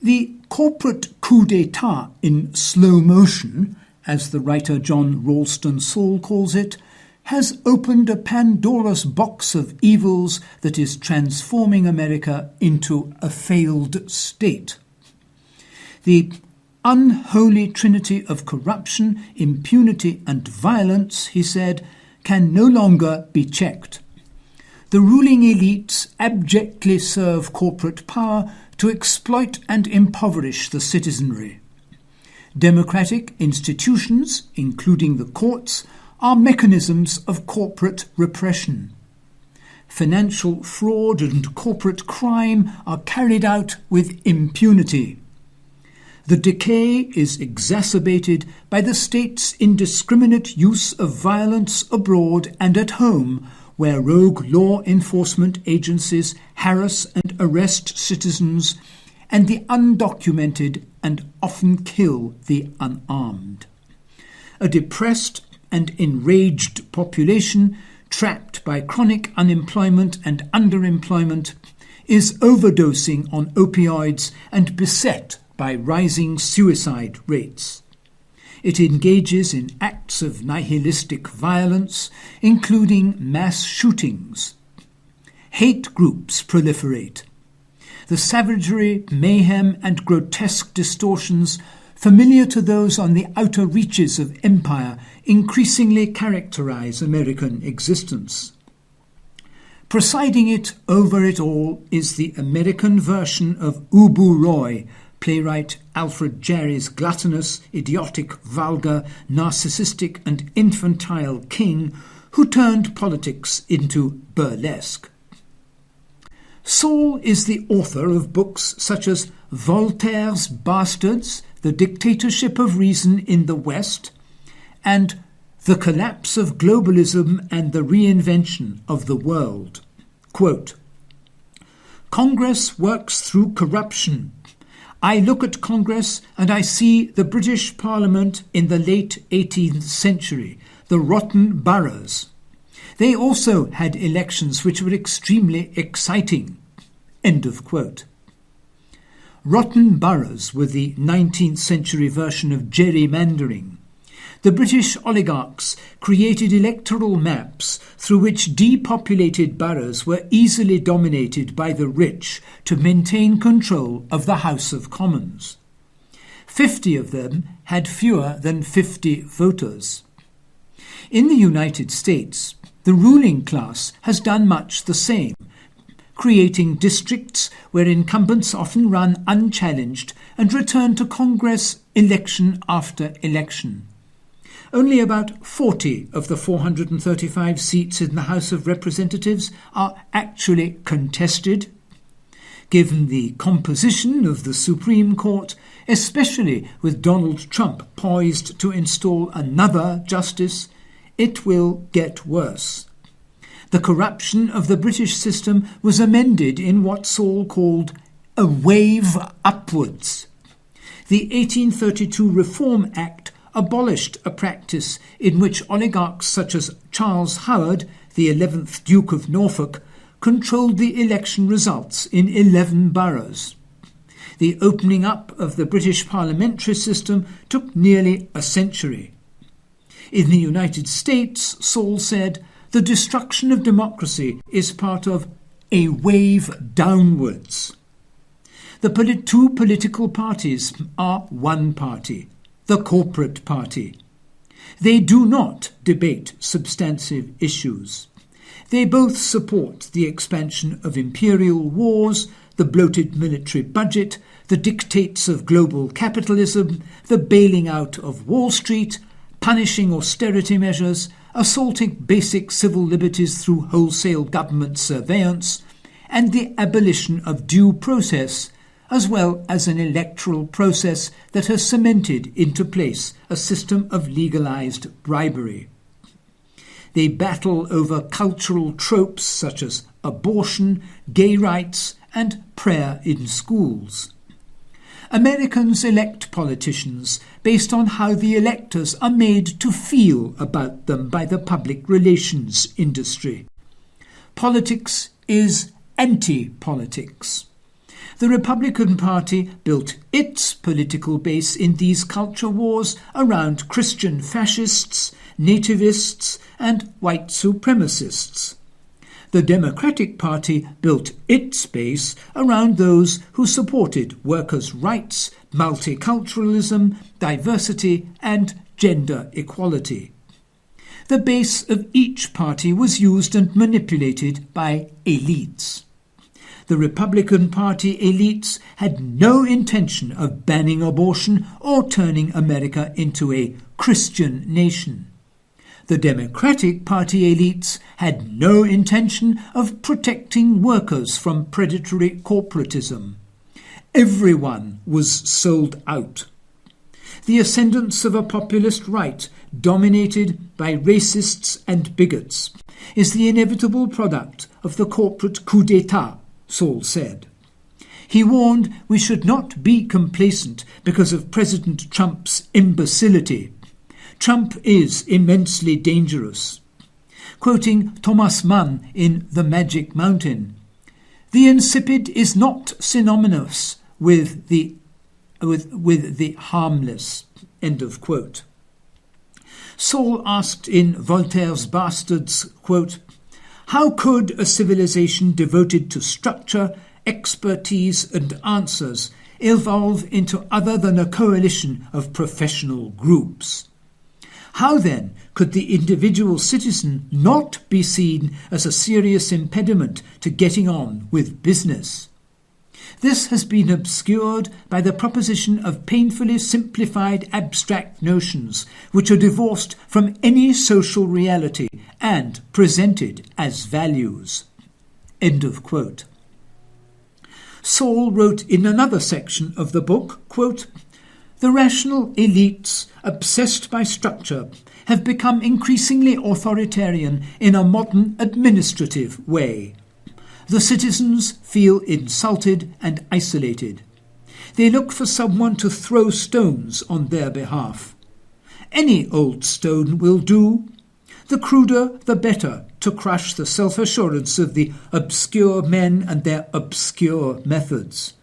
The corporate coup d'etat in slow motion, as the writer John Ralston Saul calls it, has opened a Pandora's box of evils that is transforming America into a failed state. The unholy trinity of corruption, impunity, and violence, he said, can no longer be checked. The ruling elites abjectly serve corporate power to exploit and impoverish the citizenry. Democratic institutions, including the courts, are mechanisms of corporate repression. Financial fraud and corporate crime are carried out with impunity. The decay is exacerbated by the state's indiscriminate use of violence abroad and at home, where rogue law enforcement agencies harass and arrest citizens, and the undocumented and often kill the unarmed. A depressed and enraged population, trapped by chronic unemployment and underemployment, is overdosing on opioids and beset by rising suicide rates. It engages in acts of nihilistic violence, including mass shootings. Hate groups proliferate. The savagery, mayhem, and grotesque distortions familiar to those on the outer reaches of empire increasingly characterize American existence. Presiding it over it all is the American version of Ubu Roy, playwright Alfred Jarry's gluttonous, idiotic, vulgar, narcissistic, and infantile king who turned politics into burlesque. Saul is the author of books such as Voltaire's Bastards, The Dictatorship of Reason in the West, and The Collapse of Globalism and the Reinvention of the World. Quote, Congress works through corruption. I look at Congress and I see the British Parliament in the late 18th century, the rotten boroughs. They also had elections which were extremely exciting. End of quote. Rotten boroughs were the 19th century version of gerrymandering. The British oligarchs created electoral maps through which depopulated boroughs were easily dominated by the rich to maintain control of the House of Commons. 50 of them had fewer than 50 voters. In the United States, the ruling class has done much the same, creating districts where incumbents often run unchallenged and return to Congress election after election. Only about 40 of the 435 seats in the House of Representatives are actually contested. Given the composition of the Supreme Court, especially with Donald Trump poised to install another justice, it will get worse. The corruption of the British system was amended in what Saul called a wave upwards. The 1832 Reform Act abolished a practice in which oligarchs such as Charles Howard, the 11th Duke of Norfolk, controlled the election results in 11 boroughs. The opening up of the British parliamentary system took nearly a century. In the United States, Saul said, the destruction of democracy is part of a wave downwards. The two political parties are one party, the corporate party. They do not debate substantive issues. They both support the expansion of imperial wars, the bloated military budget, the dictates of global capitalism, the bailing out of Wall Street, punishing austerity measures, assaulting basic civil liberties through wholesale government surveillance, and the abolition of due process, as well as an electoral process that has cemented into place a system of legalized bribery. They battle over cultural tropes such as abortion, gay rights, and prayer in schools. Americans elect politicians based on how the electors are made to feel about them by the public relations industry. Politics is anti-politics. The Republican Party built its political base in these culture wars around Christian fascists, nativists, and white supremacists. The Democratic Party built its base around those who supported workers' rights, multiculturalism, diversity, and gender equality. The base of each party was used and manipulated by elites. The Republican Party elites had no intention of banning abortion or turning America into a Christian nation. The Democratic Party elites had no intention of protecting workers from predatory corporatism. Everyone was sold out. The ascendance of a populist right, dominated by racists and bigots, is the inevitable product of the corporate coup d'etat, Saul said. He warned we should not be complacent because of President Trump's imbecility. Trump is immensely dangerous. Quoting Thomas Mann in The Magic Mountain, "The insipid is not synonymous with the harmless." End of quote. Saul asked in Voltaire's Bastards, quote, "How could a civilization devoted to structure, expertise, and answers evolve into other than a coalition of professional groups? How then could the individual citizen not be seen as a serious impediment to getting on with business? This has been obscured by the proposition of painfully simplified abstract notions which are divorced from any social reality and presented as values." End of quote. Saul wrote in another section of the book, quote, "The rational elites, obsessed by structure, have become increasingly authoritarian in a modern administrative way. The citizens feel insulted and isolated. They look for someone to throw stones on their behalf. Any old stone will do. The cruder, the better, to crush the self-assurance of the obscure men and their obscure methods.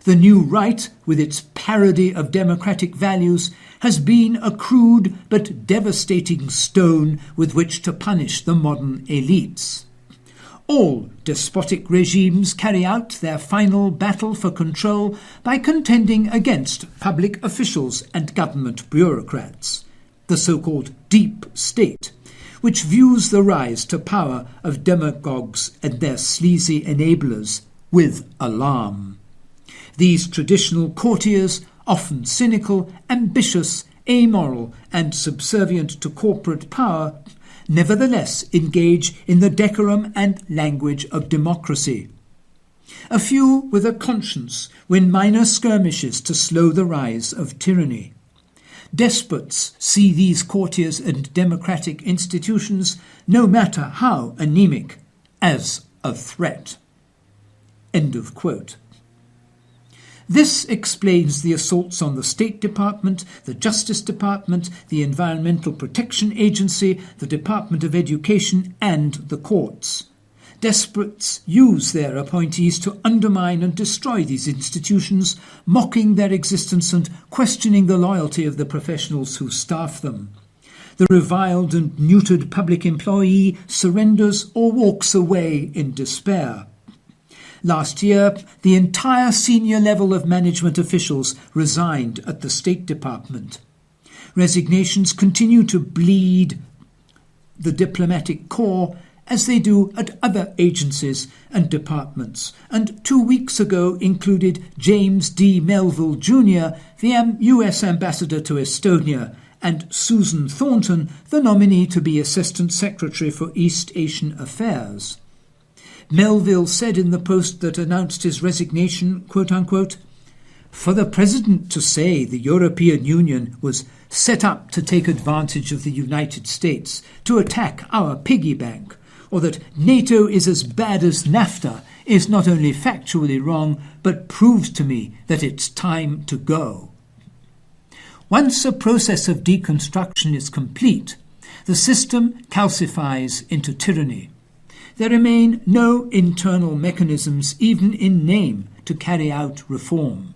The new right, with its parody of democratic values, has been a crude but devastating stone with which to punish the modern elites. All despotic regimes carry out their final battle for control by contending against public officials and government bureaucrats, the so-called deep state, which views the rise to power of demagogues and their sleazy enablers with alarm. These traditional courtiers, often cynical, ambitious, amoral, and subservient to corporate power, nevertheless engage in the decorum and language of democracy. A few with a conscience win minor skirmishes to slow the rise of tyranny. Despots see these courtiers and democratic institutions, no matter how anemic, as a threat." End of quote. This explains the assaults on the State Department, the Justice Department, the Environmental Protection Agency, the Department of Education, and the courts. Despots use their appointees to undermine and destroy these institutions, mocking their existence and questioning the loyalty of the professionals who staff them. The reviled and neutered public employee surrenders or walks away in despair. Last year, the entire senior level of management officials resigned at the State Department. Resignations continue to bleed the diplomatic corps as they do at other agencies and departments, and 2 weeks ago included James D. Melville Jr., the U.S. Ambassador to Estonia, and Susan Thornton, the nominee to be Assistant Secretary for East Asian Affairs. Melville said in the post that announced his resignation, quote-unquote, "For the President to say the European Union was set up to take advantage of the United States, to attack our piggy bank, or that NATO is as bad as NAFTA is not only factually wrong, but proves to me that it's time to go." Once a process of deconstruction is complete, the system calcifies into tyranny. There remain no internal mechanisms, even in name, to carry out reform.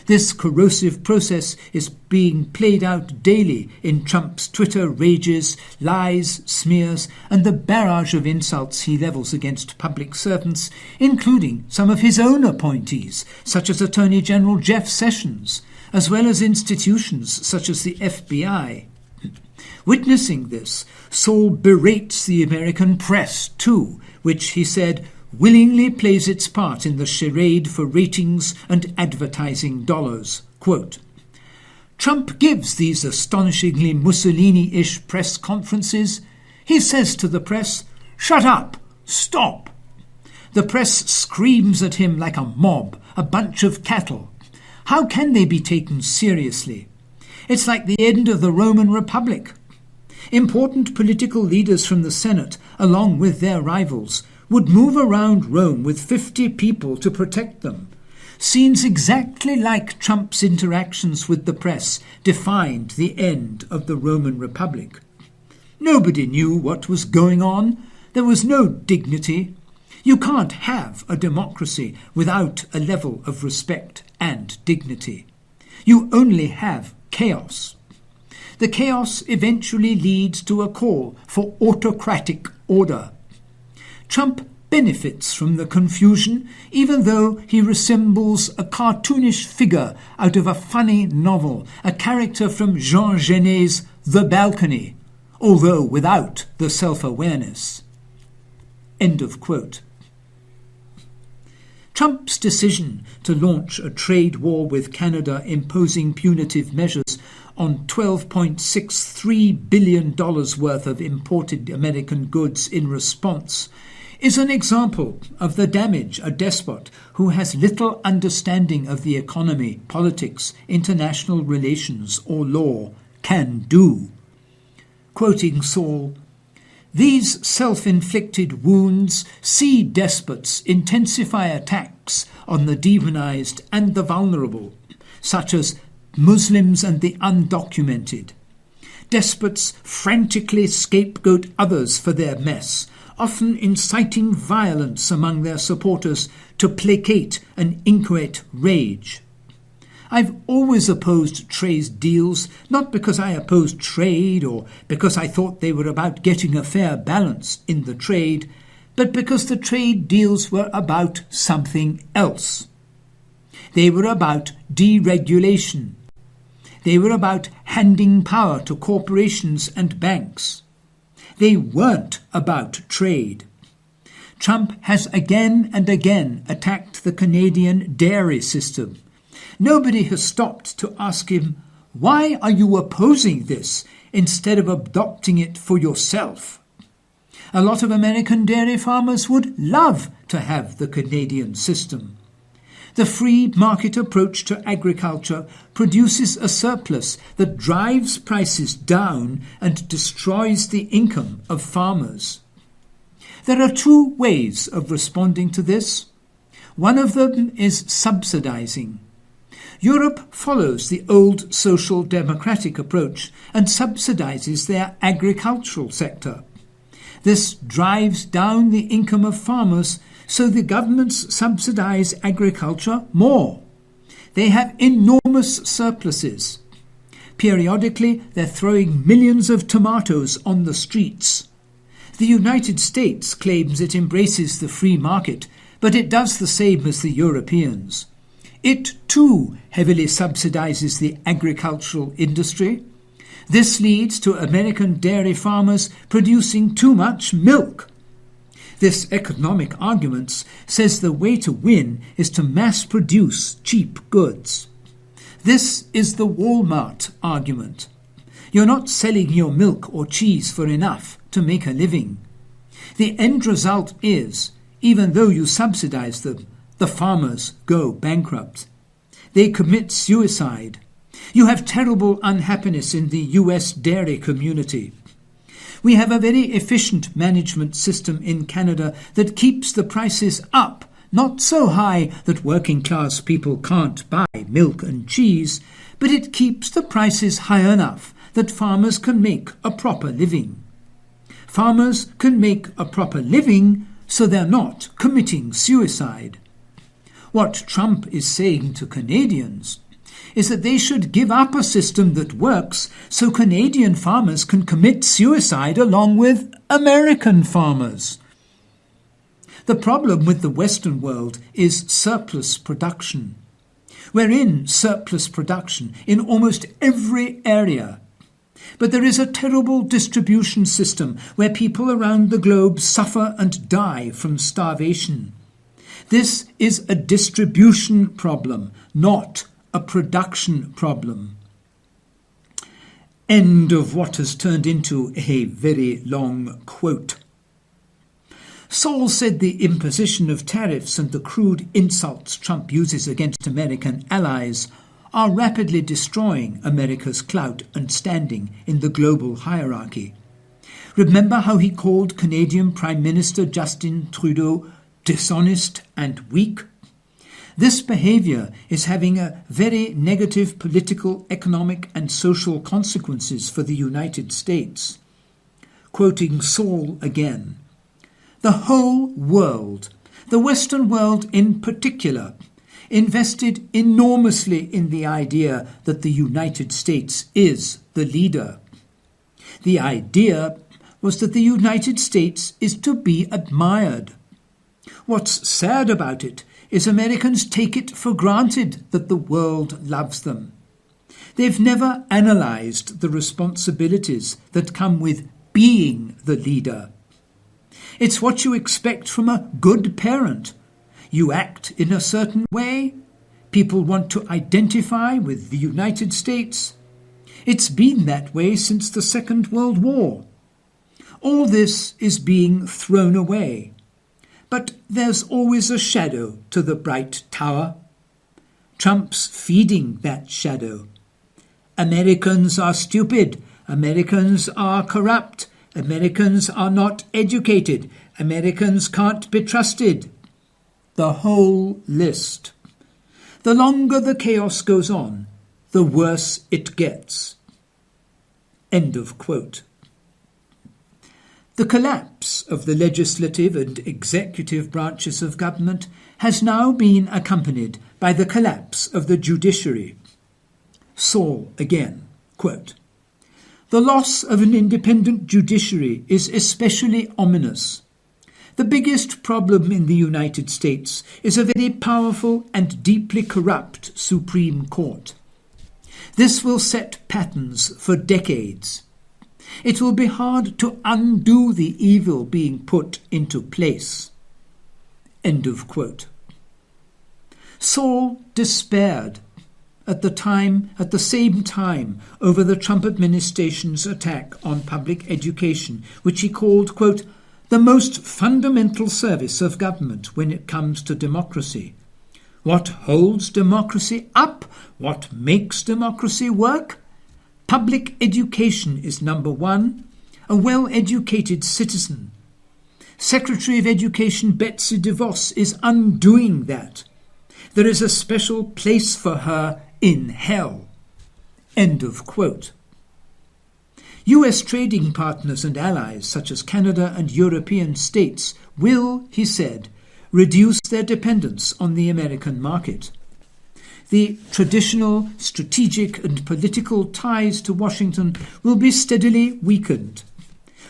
This corrosive process is being played out daily in Trump's Twitter rages, lies, smears, and the barrage of insults he levels against public servants, including some of his own appointees, such as Attorney General Jeff Sessions, as well as institutions such as the FBI. Witnessing this, Saul berates the American press too, which, he said, willingly plays its part in the charade for ratings and advertising dollars. Quote, Trump gives these astonishingly Mussolini-ish press conferences. He says to the press, "Shut up! Stop!" The press screams at him like a mob, a bunch of cattle. How can they be taken seriously? It's like the end of the Roman Republic. Important political leaders from the Senate, along with their rivals, would move around Rome with 50 people to protect them. Scenes exactly like Trump's interactions with the press defined the end of the Roman Republic. Nobody knew what was going on. There was no dignity. You can't have a democracy without a level of respect and dignity. You only have chaos. The chaos eventually leads to a call for autocratic order. Trump benefits from the confusion, even though he resembles a cartoonish figure out of a funny novel, a character from Jean Genet's The Balcony, although without the self-awareness. End of quote. Trump's decision to launch a trade war with Canada, imposing punitive measures on $12.63 billion worth of imported American goods in response, is an example of the damage a despot who has little understanding of the economy, politics, international relations, or law can do. Quoting Saul, "These self-inflicted wounds see despots intensify attacks on the demonized and the vulnerable, such as Muslims and the undocumented. Despots frantically scapegoat others for their mess, often inciting violence among their supporters to placate an inchoate rage. I've always opposed trade deals, not because I opposed trade or because I thought they were about getting a fair balance in the trade, but because the trade deals were about something else. They were about deregulation. They were about handing power to corporations and banks. They weren't about trade. Trump has again and again attacked the Canadian dairy system. Nobody has stopped to ask him, why are you opposing this instead of adopting it for yourself? A lot of American dairy farmers would love to have the Canadian system. The free market approach to agriculture produces a surplus that drives prices down and destroys the income of farmers. There are two ways of responding to this. One of them is subsidizing. Europe follows the old social democratic approach and subsidizes their agricultural sector. This drives down the income of farmers, so the governments subsidize agriculture more. They have enormous surpluses. Periodically, they're throwing millions of tomatoes on the streets. The United States claims it embraces the free market, but it does the same as the Europeans. It, too, heavily subsidizes the agricultural industry. This leads to American dairy farmers producing too much milk. This economic argument says the way to win is to mass produce cheap goods. This is the Walmart argument. You're not selling your milk or cheese for enough to make a living. The end result is, even though you subsidize them, the farmers go bankrupt. They commit suicide. You have terrible unhappiness in the US dairy community. We have a very efficient management system in Canada that keeps the prices up, not so high that working class people can't buy milk and cheese, but it keeps the prices high enough that farmers can make a proper living. Farmers can make a proper living so they're not committing suicide. What Trump is saying to Canadians is that they should give up a system that works so Canadian farmers can commit suicide along with American farmers. The problem with the Western world is surplus production. We're in surplus production in almost every area. But there is a terrible distribution system where people around the globe suffer and die from starvation. This is a distribution problem, not a production problem. End of what has turned into a very long quote. Saul said the imposition of tariffs and the crude insults Trump uses against American allies are rapidly destroying America's clout and standing in the global hierarchy. Remember how he called Canadian Prime Minister Justin Trudeau dishonest and weak? This behaviour is having a very negative political, economic and social consequences for the United States. Quoting Saul again, "The whole world, the Western world in particular, invested enormously in the idea that the United States is the leader. The idea was that the United States is to be admired. What's sad about it is Americans take it for granted that the world loves them. They've never analysed the responsibilities that come with being the leader. It's what you expect from a good parent. You act in a certain way. People want to identify with the United States. It's been that way since the Second World War. All this is being thrown away. But there's always a shadow to the bright tower. Trump's feeding that shadow. Americans are stupid. Americans are corrupt. Americans are not educated. Americans can't be trusted. The whole list. The longer the chaos goes on, the worse it gets." End of quote. The collapse of the legislative and executive branches of government has now been accompanied by the collapse of the judiciary. Saul again, quote, "The loss of an independent judiciary is especially ominous. The biggest problem in the United States is a very powerful and deeply corrupt Supreme Court. This will set patterns for decades. It will be hard to undo the evil being put into place." End of quote. Saul despaired at the same time over the Trump administration's attack on public education, which he called, quote, "the most fundamental service of government when it comes to democracy. What holds democracy up? What makes democracy work? Public education is number one, a well-educated citizen. Secretary of Education Betsy DeVos is undoing that. There is a special place for her in hell." End of quote. US trading partners and allies such as Canada and European states will, he said, reduce their dependence on the American market. The traditional strategic and political ties to Washington will be steadily weakened.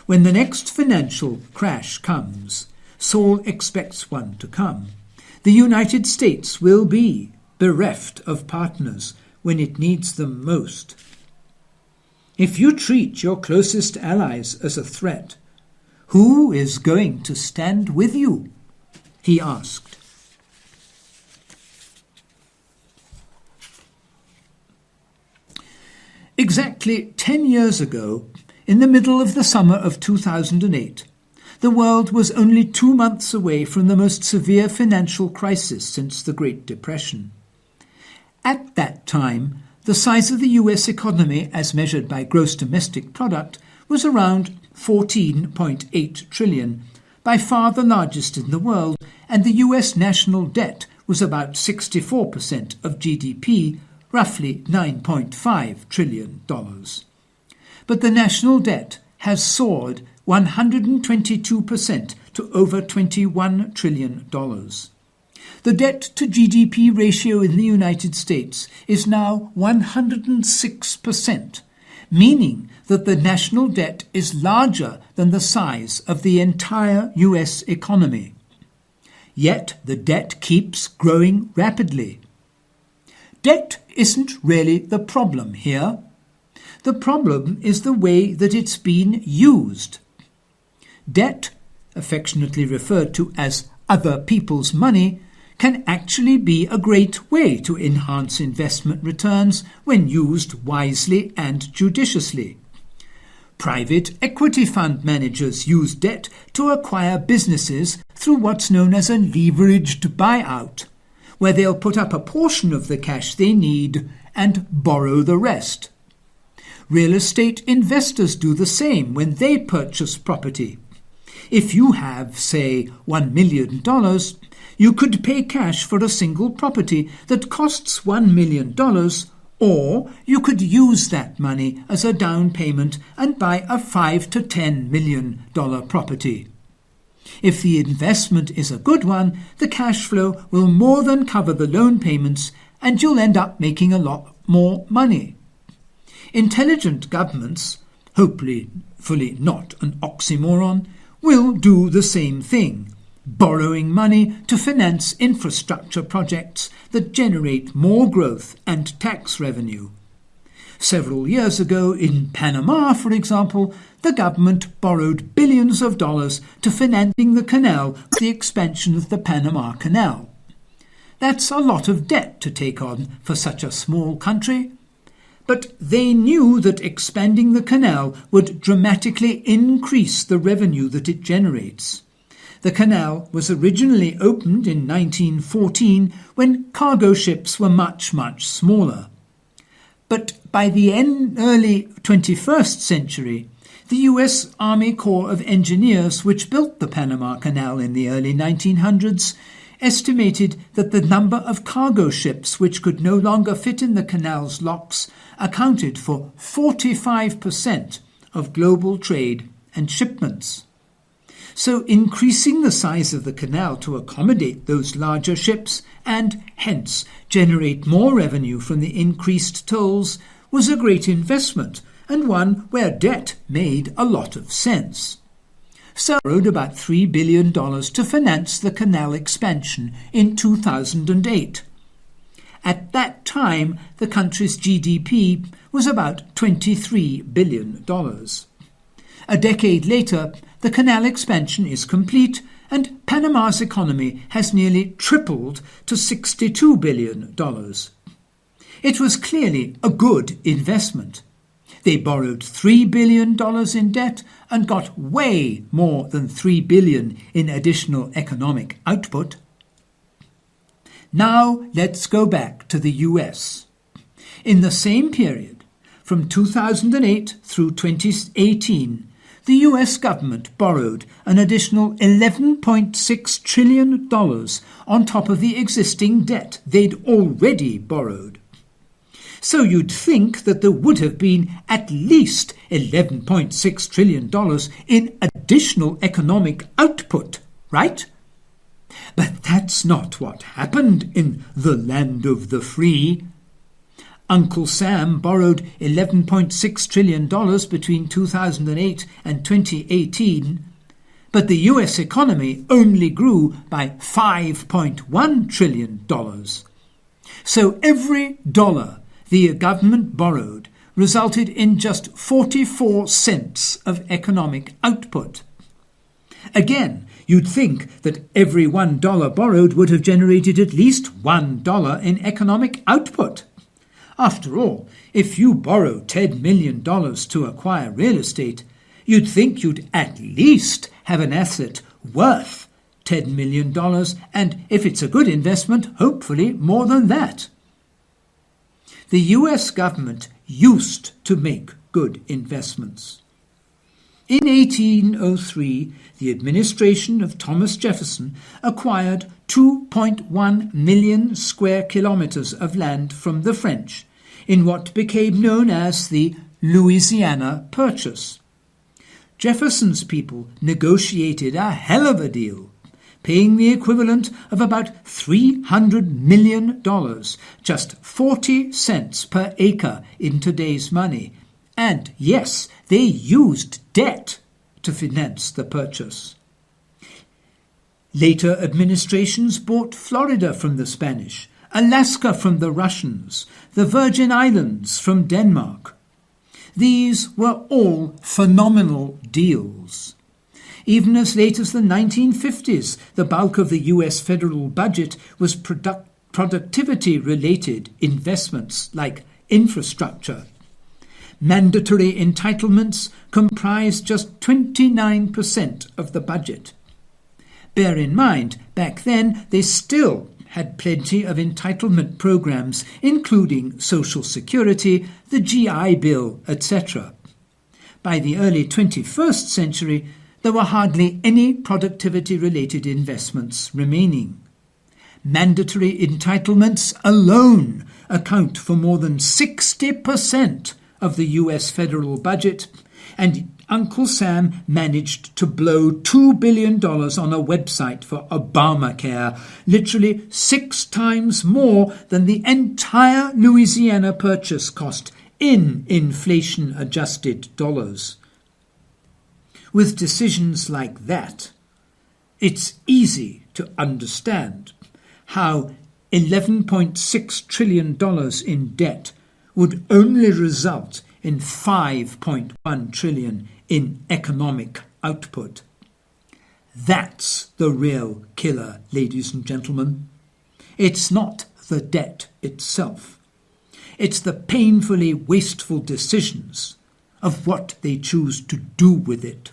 When the next financial crash comes, Saul expects one to come, the United States will be bereft of partners when it needs them most. If you treat your closest allies as a threat, who is going to stand with you? He asked. Exactly 10 years ago, in the middle of the summer of 2008, the world was only 2 months away from the most severe financial crisis since the Great Depression. At that time, the size of the US economy, as measured by gross domestic product, was around 14.8 trillion, by far the largest in the world, and the US national debt was about 64% of GDP, roughly $9.5 trillion. But the national debt has soared 122% to over $21 trillion. The debt-to-GDP ratio in the United States is now 106%, meaning that the national debt is larger than the size of the entire US economy. Yet the debt keeps growing rapidly. Debt isn't really the problem here. The problem is the way that it's been used. Debt, affectionately referred to as other people's money, can actually be a great way to enhance investment returns when used wisely and judiciously. Private equity fund managers use debt to acquire businesses through what's known as a leveraged buyout, where they'll put up a portion of the cash they need and borrow the rest. Real estate investors do the same when they purchase property. If you have, say, $1 million, you could pay cash for a single property that costs $1 million, or you could use that money as a down payment and buy a $5 to $10 million property. If the investment is a good one, the cash flow will more than cover the loan payments and you'll end up making a lot more money. Intelligent governments, hopefully not an oxymoron, will do the same thing, borrowing money to finance infrastructure projects that generate more growth and tax revenue. Several years ago in Panama, for example, the government borrowed billions of dollars to financing the canal, the expansion of the Panama Canal. That's a lot of debt to take on for such a small country. But they knew that expanding the canal would dramatically increase the revenue that it generates. The canal was originally opened in 1914 when cargo ships were much, much smaller. But by the early 21st century, the US Army Corps of Engineers, which built the Panama Canal in the early 1900s, estimated that the number of cargo ships which could no longer fit in the canal's locks accounted for 45% of global trade and shipments. So increasing the size of the canal to accommodate those larger ships and hence generate more revenue from the increased tolls was a great investment and one where debt made a lot of sense. So borrowed about $3 billion to finance the canal expansion in 2008. At that time, the country's GDP was about $23 billion. A decade later, the canal expansion is complete and Panama's economy has nearly tripled to $62 billion. It was clearly a good investment. They borrowed $3 billion in debt and got way more than $3 billion in additional economic output. Now let's go back to the US. In the same period, from 2008 through 2018, the US government borrowed an additional $11.6 trillion on top of the existing debt they'd already borrowed. So you'd think that there would have been at least $11.6 trillion in additional economic output, right? But that's not what happened in the land of the free. Uncle Sam borrowed $11.6 trillion between 2008 and 2018, but the US economy only grew by $5.1 trillion. So every dollar the government borrowed resulted in just 44 cents of economic output. Again, you'd think that every $1 borrowed would have generated at least $1 in economic output. After all, if you borrow $10 million to acquire real estate, you'd think you'd at least have an asset worth $10 million, and if it's a good investment, hopefully more than that. The US government used to make good investments. In 1803, the administration of Thomas Jefferson acquired 2.1 million square kilometers of land from the French in what became known as the Louisiana Purchase. Jefferson's people negotiated a hell of a deal, paying the equivalent of about $300 million, just 40 cents per acre in today's money. And yes, they used debt to finance the purchase. Later administrations bought Florida from the Spanish, Alaska from the Russians, the Virgin Islands from Denmark. These were all phenomenal deals. Even as late as the 1950s, the bulk of the US federal budget was productivity-related investments like infrastructure. Mandatory entitlements comprised just 29% of the budget. Bear in mind, back then they still had plenty of entitlement programs, including Social Security, the GI Bill, etc. By the early 21st century, there were hardly any productivity-related investments remaining. Mandatory entitlements alone account for more than 60% of the US federal budget, and Uncle Sam managed to blow $2 billion on a website for Obamacare, literally 6 times more than the entire Louisiana purchase cost in inflation-adjusted dollars. With decisions like that, it's easy to understand how $11.6 trillion in debt would only result in $5.1 trillion in economic output. That's the real killer, ladies and gentlemen. It's not the debt itself. It's the painfully wasteful decisions of what they choose to do with it.